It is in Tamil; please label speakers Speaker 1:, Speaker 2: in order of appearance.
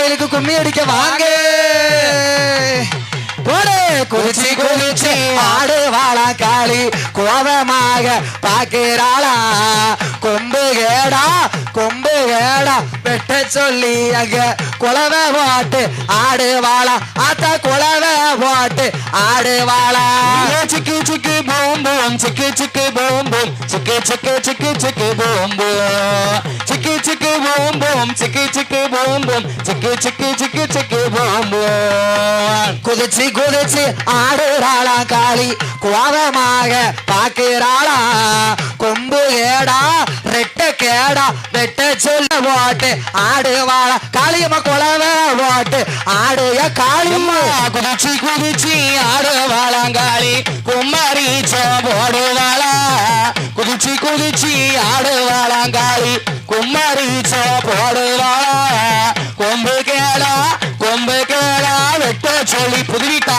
Speaker 1: கோயிலுக்கு கும்மி அடிக்க வாங்க. குதிச்சு குதிச்சு ஆடு வாழா காளி கோபமாக பாக்கிறாளா. கொம்பு கேடா வெட்ட சொல்லி அங்க குலவை போட்டு ஆடு வாழா. ஆத்தா குலவை போட்டு ஆடு வாழா. சிக்கு சிக்கு பூம் பூம் சிக்கு சிக்கு பூம் பூம் சிக்கு சிக்கு சிக்கு சிக்கு பூம் பூம் சிக்கு சிக்கு பூம் பூம் சிக்கு சிக்கு பூம் பூம் சிக்கு சிக்கு சிக்கு சிக்கு பூம் பூம். குதிச்சு குதிச்சு ஆடுறாளா காளி கோபமாக பாக்கிறாளா. கொம்பு கேடா ரெட்ட கேடா வெட்ட சொல்ல போட்டு ஆடுவாளா. காளியம்மா குலவை போட்டு ஆடுய காளியம்மா. குதிச்சு குதிச்சு ஆடுவாளா காளி கும்மரிச்ச போடுவாளா. குதிச்சு குதிச்சு ஆடுவாளா காளி கும்மரிச்ச போடுவாளா. கொம்பு கேடா வெட்ட சொல்லி புதுவிட்டா